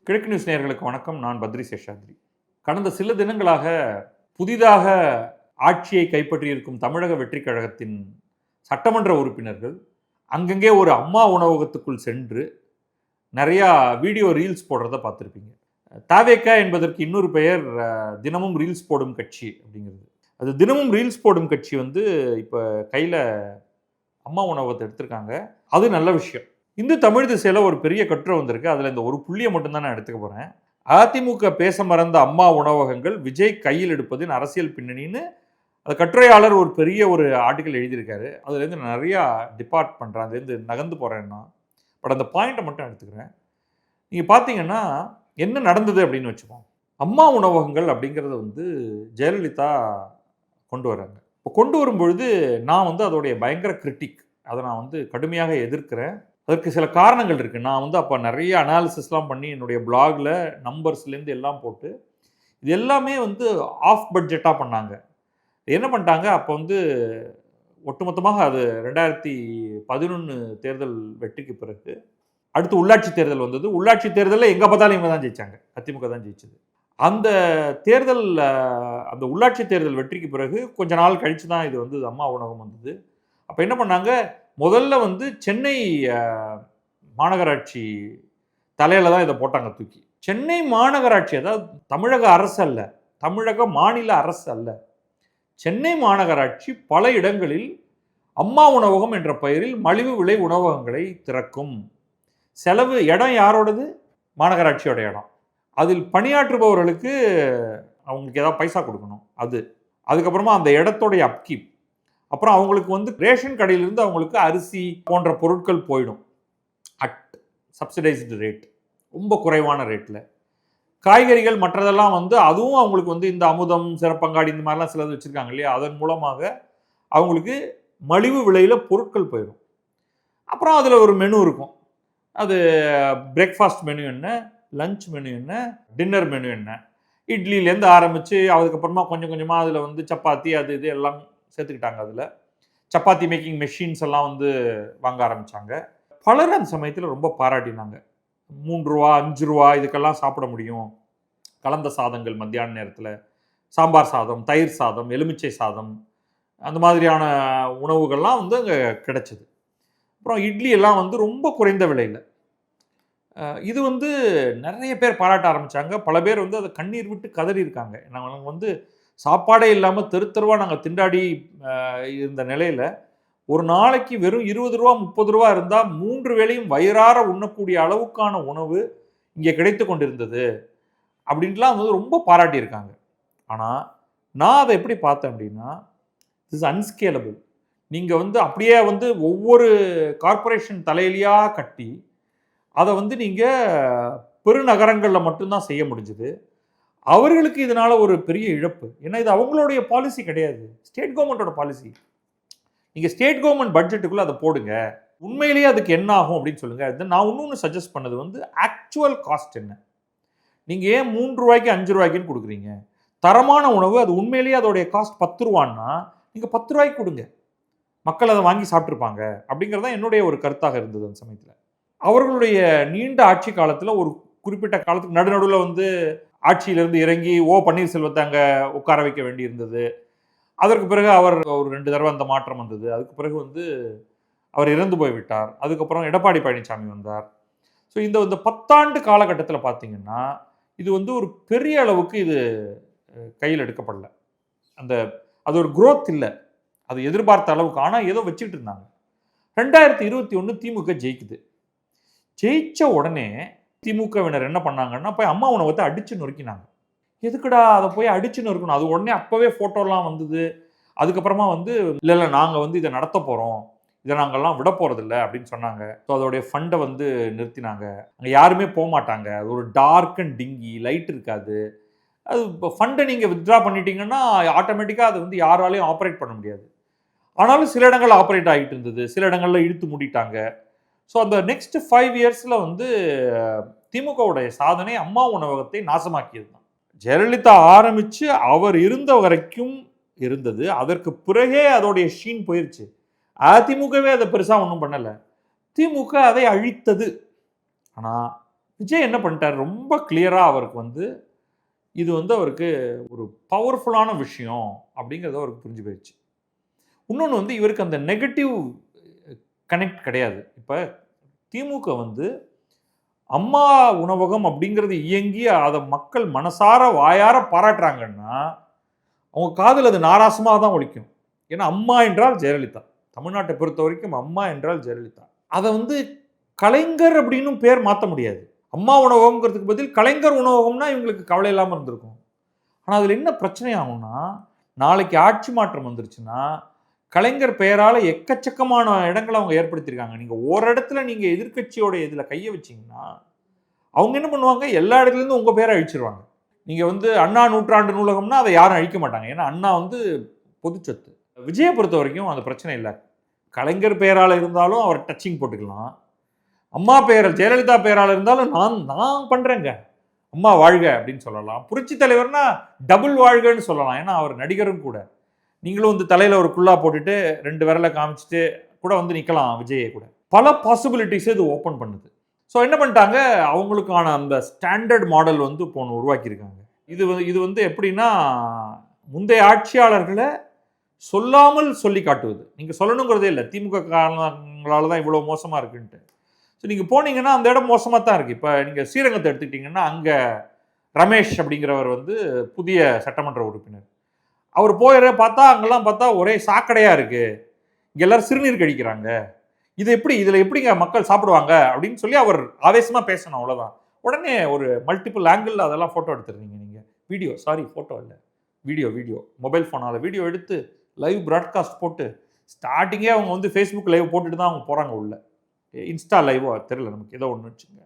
கிழக்கு நியூஸ் நேயர்களுக்கு வணக்கம். நான் பத்ரி சேஷாத்ரி. கடந்த சில தினங்களாக புதிதாக ஆட்சியை கைப்பற்றியிருக்கும் தமிழக வெற்றிக் கழகத்தின் சட்டமன்ற உறுப்பினர்கள் அங்கங்கே ஒரு அம்மா உணவகத்துக்குள் சென்று நிறையா வீடியோ ரீல்ஸ் போடுறத பார்த்துருப்பீங்க. தாவேகா என்பதற்கு இன்னொரு பெயர் தினமும் ரீல்ஸ் போடும் கட்சி அப்படிங்கிறது. அது தினமும் ரீல்ஸ் போடும் கட்சி இப்போ கையில் அம்மா உணவகத்தை எடுத்திருக்காங்க. அது நல்ல விஷயம். இந்து தமிழ் திசையில் ஒரு பெரிய கட்டுரை வந்திருக்கு. அதில் இந்த ஒரு புள்ளியை மட்டும்தான் நான் எடுத்துக்க போகிறேன். அதிமுக பேச மறந்த அம்மா உணவகங்கள் விஜய் கையில் எடுப்பதின் அரசியல் பின்னணின்னு அந்த கட்டுரையாளர் ஒரு பெரிய ஒரு ஆர்டிக்கல் எழுதியிருக்காரு. அதுலேருந்து நிறையா டிபார்ட் பண்ணுறேன், அதுலேருந்து நகர்ந்து போகிறேன்னா. பட் அந்த பாயிண்ட்டை மட்டும் எடுத்துக்கிறேன். நீங்கள் பார்த்தீங்கன்னா என்ன நடந்தது அப்படின்னு வச்சுப்போம். அம்மா உணவகங்கள் அப்படிங்கிறத ஜெயலலிதா கொண்டு வராங்க. இப்போ கொண்டு வரும்பொழுது நான் அதோடைய பயங்கர கிரிட்டிக். அதை நான் கடுமையாக எதிர்க்கிறேன். அதற்கு சில காரணங்கள் இருக்குது. நான் அப்போ நிறைய அனாலிசிஸ்லாம் பண்ணி என்னுடைய பிளாகில் நம்பர்ஸ்லேருந்து எல்லாம் போட்டு இது எல்லாமே ஆஃப் பட்ஜெட்டாக பண்ணாங்க. என்ன பண்ணிட்டாங்க, அப்போ ஒட்டுமொத்தமாக அது 2011 தேர்தல் வெற்றிக்கு பிறகு அடுத்து உள்ளாட்சி தேர்தல் வந்தது. உள்ளாட்சி தேர்தலில் எங்கே பார்த்தாலும் இவங்க தான் ஜெயித்தாங்க, அதிமுக தான் ஜெயிச்சது. அந்த தேர்தல் அந்த உள்ளாட்சி தேர்தல் வெற்றிக்கு பிறகு கொஞ்ச நாள் கழித்து தான் இது அம்மா உணவகம் வந்தது. அப்போ என்ன பண்ணாங்க, முதல்ல சென்னை மாநகராட்சி தலையில் தான் இதை போட்டாங்க தூக்கி. சென்னை மாநகராட்சி, அதாவது தமிழக அரசு அல்ல, தமிழக மாநில அரசு அல்ல, சென்னை மாநகராட்சி பல இடங்களில் அம்மா உணவகம் என்ற பெயரில் மலிவு விலை உணவகங்களை திறக்கும். செலவு இடம் யாரோடது? மாநகராட்சியோட இடம். அதில் பணியாற்றுபவர்களுக்கு அவங்களுக்கு ஏதாவது பைசா கொடுக்கணும். அதுக்கப்புறமா அந்த இடத்தோடைய அப்கீப், அப்புறம் அவங்களுக்கு ரேஷன் கடையிலிருந்து அவங்களுக்கு அரிசி போன்ற பொருட்கள் போயிடும் அட் சப்சிடைஸ்டு ரேட், ரொம்ப குறைவான ரேட்டில். காய்கறிகள் மற்றதெல்லாம் அதுவும் அவங்களுக்கு இந்த அமுதம், சிறப்பங்காடி இந்த மாதிரிலாம் சிலது வச்சுருக்காங்க இல்லையா, அதன் மூலமாக அவங்களுக்கு மலிவு விலையில் பொருட்கள் போயிடும். அப்புறம் அதில் ஒரு மெனு இருக்கும். அது பிரேக்ஃபாஸ்ட் மெனு என்ன, லஞ்ச் மெனு என்ன, டின்னர் மெனு என்ன, இட்லியிலேருந்து ஆரம்பித்து அதுக்கப்புறமா கொஞ்சம் கொஞ்சமாக அதில் சப்பாத்தி அது இது எல்லாம் சேர்த்துக்கிட்டாங்க. அதில் சப்பாத்தி மேக்கிங் மெஷின்ஸ் எல்லாம் வாங்க ஆரம்பித்தாங்க. பலர் அந்த சமயத்தில் ரொம்ப பாராட்டினாங்க. 3 ரூபா 5 ரூபா இதுக்கெல்லாம் சாப்பிட முடியும். கலந்த சாதங்கள் மத்தியான நேரத்தில், சாம்பார் சாதம், தயிர் சாதம், எலுமிச்சை சாதம், அந்த மாதிரியான உணவுகள்லாம் அங்கே கிடைச்சிது. அப்புறம் இட்லி எல்லாம் ரொம்ப குறைந்த விலையில். இது நிறைய பேர் பாராட்ட ஆரம்பித்தாங்க. பல பேர் அதை கண்ணீர் விட்டு கதறி இருக்காங்க. நாங்கள் சாப்பாடே இல்லாமல் தெருவாக நாங்கள் திண்டாடி இருந்த நிலையில் ஒரு நாளைக்கு வெறும் 20 ரூபா 30 ரூபா இருந்தால் 3 வேளையும் வயிறார உண்ணக்கூடிய அளவுக்கான உணவு இங்கே கிடைத்து கொண்டிருந்தது அப்படின்ட்டுலாம் ரொம்ப பாராட்டியிருக்காங்க. ஆனால் நான் அதை எப்படி பார்த்தேன் அப்படின்னா, இஸ் அன்ஸ்கேலபிள். நீங்கள் அப்படியே ஒவ்வொரு கார்பரேஷன் தலையிலையாக கட்டி அதை நீங்கள் பெருநகரங்களில் மட்டும்தான் செய்ய முடிஞ்சுது. அவர்களுக்கு இதனால் ஒரு பெரிய இழப்பு. ஏன்னா இது அவங்களுடைய பாலிசி கிடையாது, ஸ்டேட் கவர்மெண்ட்டோட பாலிசி. நீங்கள் ஸ்டேட் கவர்மெண்ட் பட்ஜெட்டுக்குள்ளே அதை போடுங்க, உண்மையிலேயே அதுக்கு என்ன ஆகும் அப்படின்னு சொல்லுங்கள். நான் இன்னொன்று சஜஸ்ட் பண்ணது ஆக்சுவல் காஸ்ட் என்ன. நீங்கள் ஏன் 3 ரூபாய்க்கு 5 ரூபாய்க்குன்னு கொடுக்குறீங்க? தரமான உணவு, அது உண்மையிலேயே அதோடைய காஸ்ட் 10 ரூபான்னா நீங்கள் 10 ரூபாய்க்கு கொடுங்க, மக்கள் அதை வாங்கி சாப்பிட்ருப்பாங்க அப்படிங்கிறது தான் என்னுடைய ஒரு கருத்தாக இருந்தது. அந்த சமயத்தில் அவர்களுடைய நீண்ட ஆட்சி காலத்தில் ஒரு குறிப்பிட்ட காலத்துக்கு நடுநடுவில் ஆட்சியிலிருந்து இறங்கி பன்னீர்செல்வத்தை அங்கே உட்கார வைக்க வேண்டி இருந்தது. அதற்கு பிறகு அவர் ஒரு 2 தடவை அந்த மாற்றம் வந்தது. அதுக்கு பிறகு அவர் இறந்து போய்விட்டார். அதுக்கப்புறம் எடப்பாடி பழனிசாமி வந்தார். ஸோ இந்த 10 ஆண்டு காலகட்டத்தில் பார்த்தீங்கன்னா இது ஒரு பெரிய அளவுக்கு இது கையில் எடுக்கப்படல. அது ஒரு குரோத் இல்லை, அது எதிர்பார்த்த அளவுக்கு. ஆனால் ஏதோ வச்சுக்கிட்டு இருந்தாங்க. 2021 திமுக ஜெயிக்குது. ஜெயிச்ச உடனே திமுகவினர் என்ன பண்ணாங்கன்னா, போய் அம்மா உணவகத்தை அடிச்சு நொறுக்கினாங்க. எதுக்குடா அதை போய் அடிச்சு நொறுக்கணும்? அது உடனே அப்பவே போட்டோலாம் வந்தது. அதுக்கப்புறமா இல்லை நாங்கள் இதை நடத்த போகிறோம், இதை நாங்கள்லாம் விட போகிறதில்ல அப்படின்னு சொன்னாங்க. ஸோ அதோடைய ஃபண்டை நிறுத்தினாங்க. அங்கே யாருமே போக மாட்டாங்க. அது ஒரு டார்க் அண்ட் டிங்கி, லைட் இருக்காது. அது இப்போ ஃபண்டை நீங்கள் வித்ட்ரா பண்ணிட்டீங்கன்னா ஆட்டோமேட்டிக்காக அது யாராலையும் ஆப்ரேட் பண்ண முடியாது. ஆனாலும் சில இடங்கள் ஆப்ரேட் ஆகிட்டு இருந்தது, சில இடங்களில் இழுத்து மூடிட்டாங்க. ஸோ அந்த நெக்ஸ்ட் 5 இயர்ஸில் திமுகவுடைய சாதனை அம்மா உணவகத்தை நாசமாக்கியது தான். ஜெயலலிதா ஆரம்பித்து அவர் இருந்த வரைக்கும் இருந்தது. அதற்கு பிறகே அதோடைய ஷீன் போயிடுச்சு. அதிமுகவே அதை பெருசாக ஒன்றும் பண்ணலை, திமுக அதை அழித்தது. ஆனால் விஜய் என்ன பண்ணிட்டார், ரொம்ப கிளியராக அவருக்கு வந்து இது வந்து அவருக்கு ஒரு பவர்ஃபுல்லான விஷயம் அப்படிங்கிறது அவருக்கு புரிஞ்சு போயிடுச்சு. இன்னொன்று வந்து இவருக்கு அந்த நெகட்டிவ் கனெக்ட் கிடையாது. இப்போ திமுக வந்து அம்மா உணவகம் அப்படிங்கிறது இயங்கி அதை மக்கள் மனசார வாயார பாராட்டுறாங்கன்னா அவங்க காதில் அது நாராசமாக தான் ஒலிக்கும். ஏன்னா அம்மா என்றால் ஜெயலலிதா. தமிழ்நாட்டை பொறுத்த வரைக்கும் அம்மா என்றால் ஜெயலலிதா. அதை வந்து கலைஞர் அப்படின்னு பேர் மாற்ற முடியாது. அம்மா உணவகங்கிறதுக்கு பதில் கலைஞர் உணவகம்னா இவங்களுக்கு கவலை இல்லாமல் இருந்திருக்கும். ஆனால் அதில் என்ன பிரச்சனை ஆகும்னா, நாளைக்கு ஆட்சி மாற்றம் வந்துருச்சுன்னா கலைஞர் பெயரால் எக்கச்சக்கமான இடங்களை அவங்க ஏற்படுத்தியிருக்காங்க. நீங்கள் ஒரு இடத்துல நீங்கள் எதிர்க்கட்சியோட இதில் கையை வச்சிங்கன்னா அவங்க என்ன பண்ணுவாங்க, எல்லா இடத்துலேருந்து உங்கள் பேரை அழிச்சிருவாங்க. நீங்கள் வந்து அண்ணா நூற்றாண்டு நூலகம்னா அதை யாரும் அழிக்க மாட்டாங்க. ஏன்னா அண்ணா வந்து பொதுச்சொத்து. விஜயை பொறுத்த வரைக்கும் அந்த பிரச்சனை இல்லை. கலைஞர் பெயரால் இருந்தாலும் அவர் டச்சிங் போட்டுக்கலாம். அம்மா பெயரால் ஜெயலலிதா பெயரால் இருந்தாலும் நான் பண்ணுறேங்க, அம்மா வாழ்க அப்படின்னு சொல்லலாம். புரட்சி தலைவர்னா டபுள் வாழ்கன்னு சொல்லலாம். ஏன்னா அவர் நடிகரும் கூட. நீங்களும் வந்து தலையில் ஒரு குல்லா போட்டுட்டு 2 விரலை காமிச்சிட்டு கூட வந்து நிற்கலாம் விஜயை கூட. பல பாசிபிலிட்டிஸை இது ஓப்பன் பண்ணுது. ஸோ என்ன பண்ணிட்டாங்க, அவங்களுக்கான அந்த ஸ்டாண்டர்ட் மாடல் வந்து இப்போ ஒன்று உருவாக்கியிருக்காங்க. இது வந்து எப்படின்னா, முந்தைய ஆட்சியாளர்களை சொல்லாமல் சொல்லி காட்டுவது. நீங்கள் சொல்லணுங்கிறதே இல்லை, திமுக காரணங்களால தான் இவ்வளோ மோசமாக இருக்குன்ட்டு. ஸோ நீங்கள் போனீங்கன்னா அந்த இடம் மோசமாக தான் இருக்குது. இப்போ நீங்கள் ஸ்ரீரங்கத்தை எடுத்துக்கிட்டிங்கன்னா அங்கே ரமேஷ் அப்படிங்கிறவர் வந்து புதிய சட்டமன்ற உறுப்பினர். அவர் போயிட பார்த்தா அங்கெல்லாம் பார்த்தா ஒரே சாக்கடையாக இருக்குது, இங்கே எல்லோரும் சிறுநீர் கழிக்கிறாங்க, இது எப்படி, இதில் எப்படிங்க மக்கள் சாப்பிடுவாங்க அப்படின்னு சொல்லி அவர் ஆவேசமாக பேசணும், அவ்வளோதான். உடனே ஒரு மல்டிபிள் ஆங்கிளில் அதெல்லாம் ஃபோட்டோ எடுத்துருந்தீங்க நீங்கள், வீடியோ, சாரி ஃபோட்டோ இல்லை, வீடியோ மொபைல் ஃபோனால் வீடியோ எடுத்து லைவ் ப்ராட்காஸ்ட் போட்டு ஸ்டார்டிங்கே அவங்க வந்து ஃபேஸ்புக் லைவ் போட்டுட்டு தான் அவங்க போகிறாங்க உள்ள, இன்ஸ்டா லைவோ தெரியல நமக்கு, ஏதோ ஒன்று வச்சுங்க.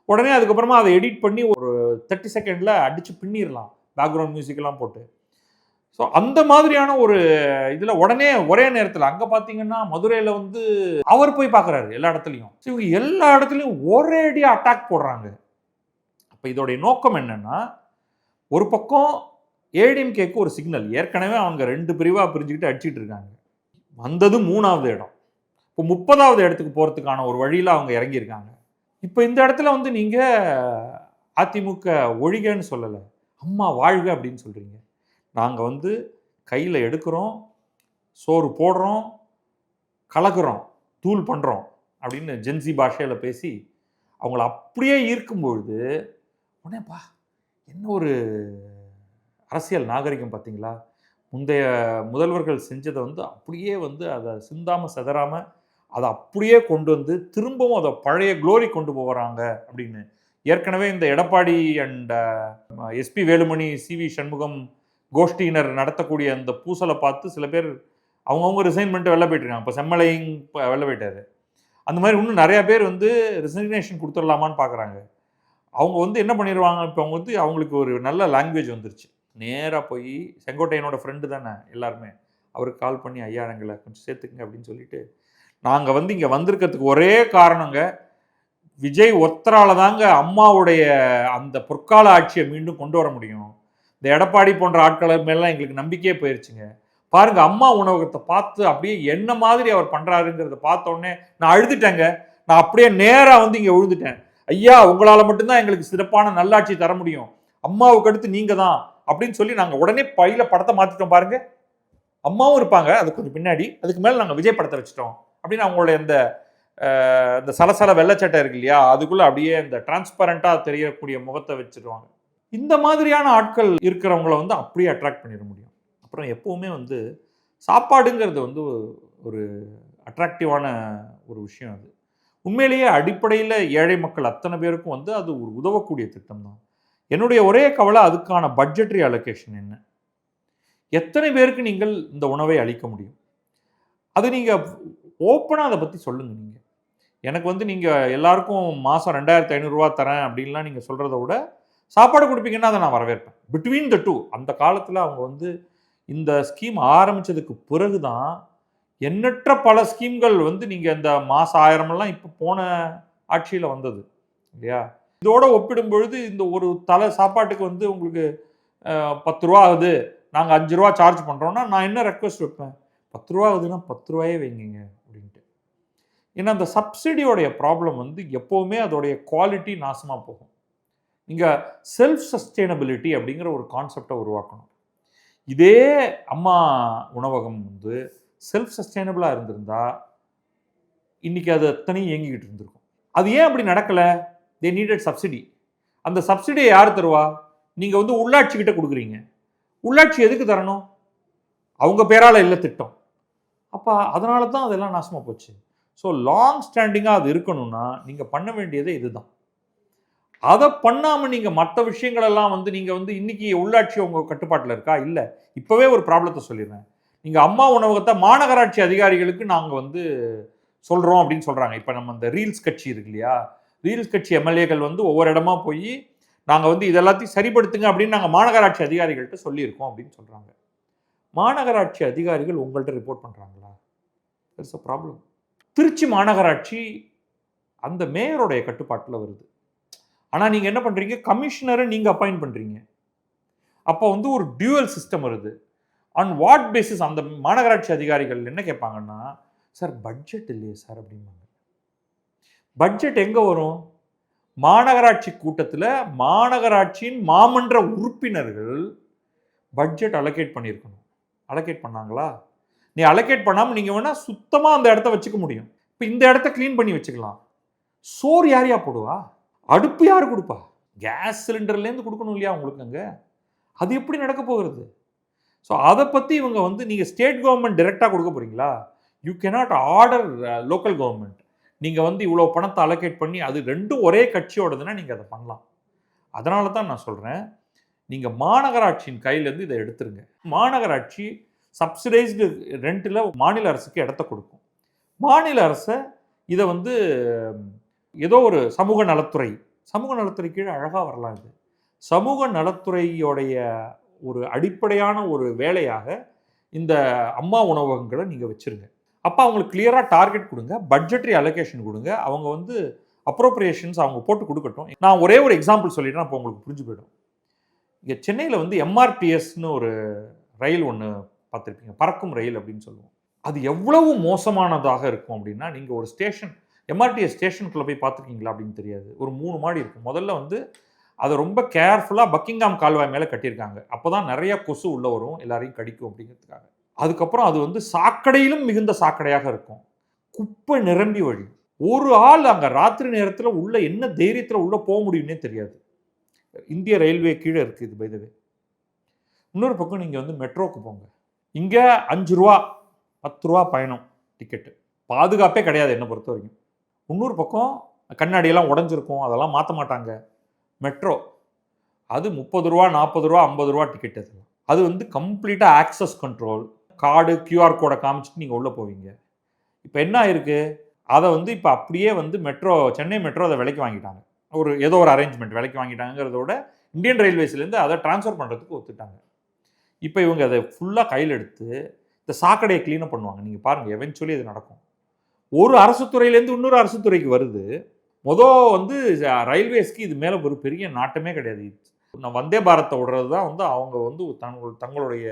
உடனே அதுக்கப்புறமா அதை எடிட் பண்ணி ஒரு 30 செகண்டில் அடித்து பின்னிடலாம், பேக்ரவுண்ட் மியூசிக்கெல்லாம் போட்டு. ஸோ அந்த மாதிரியான ஒரு இதில் உடனே ஒரே நேரத்தில் அங்கே பார்த்தீங்கன்னா மதுரையில் வந்து அவர் போய் பார்க்குறாரு எல்லா இடத்துலையும். ஸோ இவங்க எல்லா இடத்துலையும் ஒரேடியாக அட்டாக் போடுறாங்க. அப்போ இதோடைய நோக்கம் என்னன்னா, ஒரு பக்கம் ஏடிஎம்கேக்கு ஒரு சிக்னல், ஏற்கனவே அவங்க 2 பிரிவாக பிரிஞ்சுக்கிட்டு அடிச்சுட்டு இருக்காங்க, வந்தது 3வது இடம், இப்போ 30வது இடத்துக்கு போகிறதுக்கான ஒரு வழியில் அவங்க இறங்கியிருக்காங்க. இப்போ இந்த இடத்துல வந்து நீங்கள் அதிமுக ஒழிகன்னு சொல்லலை, அம்மா வாழ்க அப்படின்னு சொல்கிறீங்க. நாங்கள் வந்து கையில் எடுக்கிறோம், சோறு போடுறோம், கலக்குறோம், தூள் பண்ணுறோம் அப்படின்னு ஜென்சி பாஷையில் பேசி அவங்கள அப்படியே ஈர்க்கும்பொழுது உடனேப்பா என்ன ஒரு அரசியல் நாகரிகம் பார்த்தீங்களா, முந்தைய முதல்வர்கள் செஞ்சதை வந்து அப்படியே வந்து அதை சிந்தாமல் செதறாமல் அதை அப்படியே கொண்டு வந்து திரும்பவும் அதை பழைய க்ளோரி கொண்டு போகிறாங்க அப்படின்னு. ஏற்கனவே இந்த Edappadi and SP Velumani, CV Shanmugam கோஷ்டியினர் நடத்தக்கூடிய அந்த பூசலை பார்த்து சில பேர் அவங்கவுங்க ரிசைன் பண்ணிட்டு வெளில போயிட்டுருக்காங்க. இப்போ செம்மலையும் வெளில போயிட்டாரு. அந்த மாதிரி இன்னும் நிறையா பேர் வந்து ரிசைக்னேஷன் கொடுத்துடலாமான்னு பார்க்குறாங்க. அவங்க வந்து என்ன பண்ணிடுவாங்க, இப்போ அவங்க வந்து அவங்களுக்கு ஒரு நல்ல லாங்குவேஜ் வந்துருச்சு, நேராக போய் செங்கோட்டையனோட ஃப்ரெண்டு தானே எல்லாருமே, அவருக்கு கால் பண்ணி ஐயா எங்களை கொஞ்சம் சேர்த்துக்குங்க அப்படின்னு சொல்லிட்டு, நாங்கள் வந்து இங்கே வந்திருக்கிறதுக்கு ஒரே காரணங்க விஜய் ஒத்தரால தாங்க அம்மாவுடைய அந்த பொற்கால ஆட்சியை மீண்டும் கொண்டு வர முடியும், இந்த எடப்பாடி போன்ற ஆட்களை மேலாம் எங்களுக்கு நம்பிக்கையே போயிடுச்சுங்க, பாருங்க அம்மா உணவகத்தை பார்த்து அப்படியே என்ன மாதிரி அவர் பண்ணுறாருங்கிறத பார்த்த உடனே நான் அழுதுட்டேங்க, நான் அப்படியே நேராக வந்து இங்கே விழுந்துட்டேன், ஐயா உங்களால் மட்டும்தான் எங்களுக்கு சிறப்பான நல்லாட்சி தர முடியும், அம்மாவுக்கு அடுத்து நீங்கள் தான் அப்படின்னு சொல்லி நாங்கள் உடனே பையில படத்தை மாற்றிட்டோம் பாருங்க, அம்மாவும் இருப்பாங்க அது கொஞ்சம் பின்னாடி, அதுக்கு மேலே நாங்கள் விஜய் படத்தை வச்சுட்டோம் அப்படின்னு அவங்களுடைய இந்த சலசல வெள்ளச்சட்டை இருக்கு இல்லையா, அதுக்குள்ளே அப்படியே இந்த டிரான்ஸ்பரண்ட்டாக தெரியக்கூடிய முகத்தை வச்சுருவாங்க. இந்த மாதிரியான ஆட்கள் இருக்கிறவங்கள வந்து அப்படியே அட்ராக்ட் பண்ணிட முடியும். அப்புறம் எப்போவுமே வந்து சாப்பாடுங்கிறது வந்து ஒரு அட்ராக்டிவான ஒரு விஷயம். அது உண்மையிலேயே அடிப்படையில் ஏழை மக்கள் அத்தனை பேருக்கும் வந்து அது ஒரு உதவக்கூடிய திட்டம் தான். என்னுடைய ஒரே கவலை அதுக்கான பட்ஜெட்ரி அலோகேஷன் என்ன, எத்தனை பேருக்கு நீங்கள் இந்த உணவை அளிக்க முடியும், அது நீங்கள் ஓப்பனாக அதை பற்றி சொல்லுங்கள். நீங்கள் எனக்கு வந்து நீங்கள் எல்லாருக்கும் மாதம் 2500 ரூபா தரேன் அப்படின்லாம் நீங்கள் சொல்கிறத விட சாப்பாடு கொடுப்பீங்கன்னா அதை நான் வரவேற்பேன். பிட்வீன் த டூ, அந்த காலத்தில் அவங்க வந்து இந்த ஸ்கீம் ஆரம்பித்ததுக்கு பிறகு தான் எண்ணற்ற பல ஸ்கீம்கள் வந்து நீங்கள் இந்த மாதம் 1000 இப்போ போன ஆட்சியில் வந்தது இல்லையா. இதோட ஒப்பிடும் பொழுது இந்த ஒரு தலை சாப்பாட்டுக்கு வந்து உங்களுக்கு 10 ரூபா ஆகுது, நாங்கள் 5 ரூபா சார்ஜ் பண்ணுறோன்னா நான் என்ன ரெக்வஸ்ட் வைப்பேன், 10 ரூபா ஆகுதுன்னா 10 ரூபாயே வைங்க அப்படின்ட்டு. ஏன்னா அந்த சப்சிடியோடைய ப்ராப்ளம் வந்து எப்போவுமே அதோடைய குவாலிட்டி நாசமாக போகும். நீங்கள் செல்ஃப் சஸ்டெயினபிலிட்டி அப்படிங்கிற ஒரு கான்செப்டை உருவாக்கணும். இதே அம்மா உணவகம் வந்து செல்ஃப் சஸ்டெயினபிளாக இருந்திருந்தா இன்னைக்கு அது அத்தனையும் இயங்கிக்கிட்டு இருந்திருக்கும். அது ஏன் அப்படி நடக்கலை? தே நீடட் சப்சிடி. அந்த சப்சிடியை யார் தருவா? நீங்கள் வந்து உள்ளாட்சி கிட்ட கொடுக்குறீங்க. உள்ளாட்சி எதுக்கு தரணும்? அவங்க பேரால் இல்லை திட்டம். அப்போ அதனால தான் அதெல்லாம் நாசமாக போச்சு. ஸோ லாங் ஸ்டாண்டிங்காக அது இருக்கணும்னா நீங்கள் பண்ண வேண்டியதே இதுதான். அதை பண்ணாமல் நீங்கள் மற்ற விஷயங்களெல்லாம் வந்து நீங்கள் வந்து இன்னைக்கு உள்ளாட்சி உங்கள் கட்டுப்பாட்டில் இருக்கா? இல்லை. இப்போவே ஒரு ப்ராப்ளத்தை சொல்லிடுறேன். நீங்கள் அம்மா உணவகத்தை மாநகராட்சி அதிகாரிகளுக்கு நாங்கள் வந்து சொல்கிறோம் அப்படின்னு சொல்கிறாங்க. இப்போ நம்ம இந்த ரீல்ஸ் கட்சி இருக்கு இல்லையா, ரீல்ஸ் கட்சி எம்எல்ஏக்கள் வந்து ஒவ்வொரு இடமா போய் நாங்கள் வந்து இதெல்லாத்தையும் சரிப்படுத்துங்க அப்படின்னு நாங்கள் மாநகராட்சி அதிகாரிகள்கிட்ட சொல்லியிருக்கோம் அப்படின்னு சொல்கிறாங்க. மாநகராட்சி அதிகாரிகள் உங்கள்கிட்ட ரிப்போர்ட் பண்ணுறாங்களா? It's a problem. திருச்சி மாநகராட்சி அந்த மேயருடைய கட்டுப்பாட்டில் வருது. ஆனால் நீங்கள் என்ன பண்ணுறீங்க? கமிஷனரை நீங்கள் அப்பாயிண்ட் பண்ணுறீங்க. அப்போ வந்து ஒரு டியூவல் சிஸ்டம் வருது. ஆன் வாட் பேசிஸ் அந்த மாநகராட்சி அதிகாரிகள் என்ன கேட்பாங்கன்னா, சார் பட்ஜெட் இல்லையே சார் அப்படிம்பாங்க. பட்ஜெட் எங்கே வரும்? மாநகராட்சி கூட்டத்தில் மாநகராட்சியின் மாமன்ற உறுப்பினர்கள் பட்ஜெட் அலோகேட் பண்ணியிருக்கணும். அலோகேட் பண்ணாங்களா? நீ அலோகேட் பண்ணாமல் நீங்கள் வேணால் சுத்தமாக அந்த இடத்த வச்சுக்க முடியும். இப்போ இந்த இடத்த க்ளீன் பண்ணி வச்சுக்கலாம். சோறு யாரையா போடுவா? அடுப்பு யார் கொடுப்பா? கேஸ் சிலிண்டர்லேருந்து கொடுக்கணும் இல்லையா உங்களுக்கு அங்கே? அது எப்படி நடக்க போகிறது? ஸோ அதை பற்றி இவங்க வந்து நீங்கள் ஸ்டேட் கவர்மெண்ட் டைரெக்டாக கொடுக்க போகிறீங்களா? You cannot order local government. நீங்கள் வந்து இவ்வளோ பணத்தை அலோகேட் பண்ணி அது ரெண்டும் ஒரே கட்சியோடதுன்னா நீங்கள் அதை பண்ணலாம். அதனால தான் நான் சொல்கிறேன், நீங்கள் மாநகராட்சியின் கையிலேருந்து இதை எடுத்துருங்க. மாநகராட்சி சப்சிடைஸ்டு ரெண்ட்டில் மாநில அரசுக்கு இடத்த கொடுக்கும். மாநில அரசை இதை வந்து ஏதோ ஒரு சமூக நலத்துறை கீழே அழகாக வரலாம். இது சமூக நலத்துறையோடைய ஒரு அடிப்படையான ஒரு வேலையாக இந்த அம்மா உணவகங்களை நீங்கள் வச்சுருங்க. அப்போ அவங்களுக்கு கிளியராக டார்கெட் கொடுங்க, பட்ஜெட்ரி அலோகேஷன் கொடுங்க. அவங்க வந்து அப்ரோப்ரியேஷன்ஸ் அவங்க போட்டு கொடுக்கட்டும். நான் ஒரே ஒரு எக்ஸாம்பிள் சொல்லிட்டேன், அப்போ உங்களுக்கு புரிஞ்சு போயிடும். இங்கே சென்னையில் வந்து எம்ஆர்டிஎஸ்னு ஒரு ரயில் ஒன்று பார்த்துருப்பீங்க, பறக்கும் ரயில் அப்படின்னு சொல்லுவோம். அது எவ்வளவு மோசமானதாக இருக்கும் அப்படின்னா, நீங்கள் ஒரு ஸ்டேஷன் எம்ஆர்டிஎஸ் ஸ்டேஷனுக்குள்ளே போய் பார்த்துருக்கீங்களா அப்படின்னு தெரியாது. ஒரு 3 மாடி இருக்கும். முதல்ல வந்து அதை ரொம்ப கேர்ஃபுல்லாக பக்கிங்காம் கால்வாய் மேலே கட்டியிருக்காங்க. அப்போ தான் நிறையா கொசு உள்ளே வரும், எல்லாரையும் கடிக்கும் அப்படிங்கிறதுக்காக. அதுக்கப்புறம் அது வந்து சாக்கடையிலும் மிகுந்த சாக்கடையாக இருக்கும். குப்பை நிரம்பி வழியும். ஒரு ஆள் அங்கே ராத்திரி நேரத்தில் உள்ள என்ன தைரியத்தில் உள்ளே போக முடியும்னே தெரியாது. இந்திய ரயில்வே கீழே இருக்குது இது பைதவே. இன்னொரு பக்கம் நீங்கள் வந்து மெட்ரோவுக்கு போங்க. இங்கே 5 ரூபா 10 ரூபா பயணம் டிக்கெட்டு. பாதுகாப்பே கிடையாது என்னை பொறுத்த வரைக்கும். இன்னொரு பக்கம் கண்ணாடியெல்லாம் உடஞ்சிருக்கும், அதெல்லாம் மாற்ற மாட்டாங்க. மெட்ரோ அது 30 ரூபா 40 ரூபா 50 ரூபா டிக்கெட். அதெல்லாம் அது வந்து கம்ப்ளீட்டாக ஆக்சஸ் கண்ட்ரோல், கார்டு கியூஆர் கோடை காமிச்சிட்டு நீங்கள் உள்ளே போவீங்க. இப்போ என்ன ஆயிருக்கு? அதை வந்து இப்போ அப்படியே வந்து மெட்ரோ, சென்னை மெட்ரோ அதை விலைக்கு வாங்கிட்டாங்க. ஏதோ ஒரு அரேஞ்ச்மெண்ட் விலைக்கு வாங்கிட்டாங்கிறத விட இந்தியன் ரயில்வேஸ்லேருந்து அதை ட்ரான்ஸ்ஃபர் பண்ணுறதுக்கு ஒத்துட்டாங்க. இப்போ இவங்க அதை ஃபுல்லாக கையில் எடுத்து இந்த சாக்கடையை க்ளீனப் பண்ணுவாங்க. நீங்கள் பாருங்கள், எவென்ச்சுவலி இது நடக்கும். ஒரு அரசு துறையிலேருந்து இன்னொரு அரசு துறைக்கு வருது. வந்து ரயில்வேஸ்க்கு இது மேலே ஒரு பெரிய நாட்டமே கிடையாது. நான் வந்தே பாரத்தை விடுறது தான் வந்து அவங்க வந்து தங்களுடைய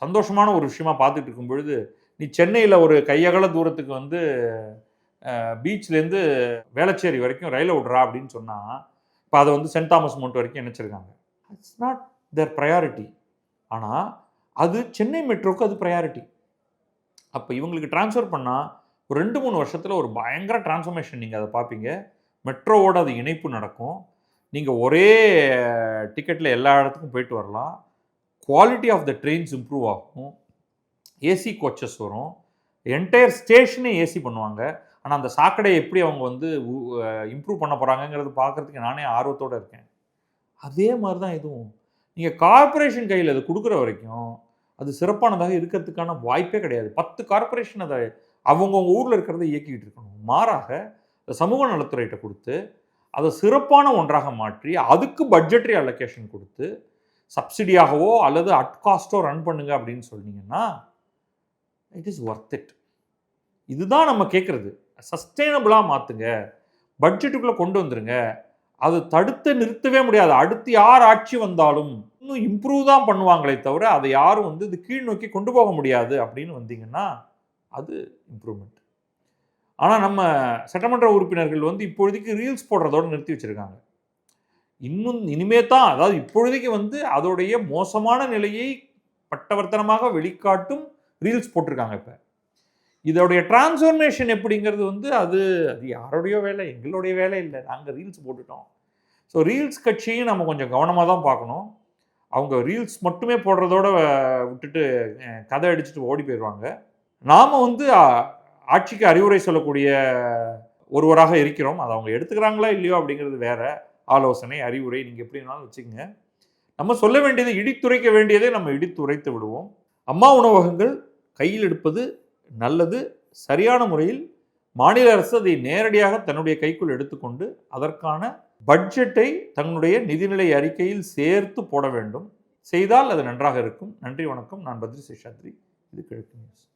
சந்தோஷமான ஒரு விஷயமா பார்த்துட்டு இருக்கும் பொழுது, நீ சென்னையில் ஒரு கையகல தூரத்துக்கு வந்து பீச்லேருந்து வேளச்சேரி வரைக்கும் ரயிலை விட்றா அப்படின்னு சொன்னால், இப்போ அதை வந்து சென்ட் தாமஸ் மவுண்ட் வரைக்கும் நினச்சிருக்காங்க. It's not their priority. ஆனால் அது சென்னை மெட்ரோக்கு அது ப்ரையாரிட்டி. அப்போ இவங்களுக்கு ட்ரான்ஸ்ஃபர் பண்ணால் ஒரு 2-3 வருஷத்தில் ஒரு பயங்கர டிரான்ஸ்ஃபர்மேஷன் நீங்கள் அதை பார்ப்பீங்க. மெட்ரோவோட அது இணைப்பு நடக்கும். நீங்கள் ஒரே டிக்கெட்டில் எல்லா இடத்துக்கும் போயிட்டு வரலாம். Quality of the trains improve ஆகும். ஏசி கோச்சஸ் வரும். என்டையர் ஸ்டேஷனே ஏசி பண்ணுவாங்க. ஆனால் அந்த சாக்கடையை எப்படி அவங்க வந்து இம்ப்ரூவ் பண்ண போகிறாங்கங்கிறது பார்க்குறதுக்கு நானே ஆர்வத்தோடு இருக்கேன். அதே மாதிரி தான் இதுவும். நீங்கள் கார்பரேஷன் கையில் அது கொடுக்குற வரைக்கும் அது சிறப்பானதாக இருக்கிறதுக்கான வாய்ப்பே கிடையாது. 10 கார்பரேஷன் அதை அவங்கவுங்க ஊரில் இருக்கிறத இயக்கிக்கிட்டு இருக்கணும். மாறாக சமூக நலத்துறையிட்ட கொடுத்து அதை சிறப்பான ஒன்றாக மாற்றி அதுக்கு பட்ஜெட்ரி அலோகேஷன் கொடுத்து சப்சிடியாகவோ அல்லது அட் காஸ்ட்டோ ரன் பண்ணுங்க அப்படின்னு சொன்னீங்கன்னா இட் இஸ் ஒர்த் இட். இதுதான் நம்ம கேட்குறது. சஸ்டெயினபிளாக மாற்றுங்க, பட்ஜெட்டுக்குள்ளே கொண்டு வந்துருங்க. அது தடுத்து நிறுத்தவே முடியாது. அடுத்து யார் ஆட்சி வந்தாலும் இன்னும் இம்ப்ரூவ் தான் பண்ணுவாங்களே தவிர அதை யாரும் வந்து இது கீழ் நோக்கி கொண்டு போக முடியாது அப்படின்னு வந்தீங்கன்னா அது இம்ப்ரூவ்மெண்ட். ஆனால் நம்ம சட்டமன்ற உறுப்பினர்கள் வந்து இப்பொழுதைக்கு ரீல்ஸ் போடுறதோடு நிறுத்தி வச்சுருக்காங்க. இனிமே தான், அதாவது இப்பொழுதைக்கு வந்து அதோடைய மோசமான நிலையை பட்டவர்த்தனமாக வெளிக்காட்டும் ரீல்ஸ் போட்டிருக்காங்க. இப்போ இதோடைய டிரான்ஸ்ஃபர்மேஷன் எப்படிங்கிறது வந்து அது யாருடைய வேலை, எங்களுடைய வேலை இல்லை. நாங்கள் ரீல்ஸ் போட்டுட்டோம். ஸோ ரீல்ஸ் கட்சியும் நம்ம கொஞ்சம் கவனமாக தான் பார்க்கணும். அவங்க ரீல்ஸ் மட்டுமே போடுறதோட விட்டுட்டு கதை அடிச்சுட்டு ஓடி போயிடுவாங்க. நாம் வந்து ஆட்சிக்கு அறிவுரை சொல்லக்கூடிய ஒருவராக இருக்கிறோம். அதை அவங்க எடுத்துக்கிறாங்களா இல்லையோ அப்படிங்கிறது வேற. ஆலோசனை, அறிவுரை நீங்கள் எப்படி வேணாலும் வச்சுக்கோங்க. நம்ம சொல்ல வேண்டியதை இடித்துரைக்க வேண்டியதை நம்ம இடித்துரைத்து விடுவோம். அம்மா உணவகங்கள் கையில் எடுப்பது நல்லது. சரியான முறையில் மாநில அரசு அதை நேரடியாக தன்னுடைய கைக்குள் எடுத்துக்கொண்டு அதற்கான பட்ஜெட்டை தன்னுடைய நிதிநிலை அறிக்கையில் சேர்த்து போட வேண்டும். செய்தால் அது நன்றாக இருக்கும். நன்றி, வணக்கம். நான் பத்ரி சேஷாத்ரி. இது கிழக்கு நியூஸ்.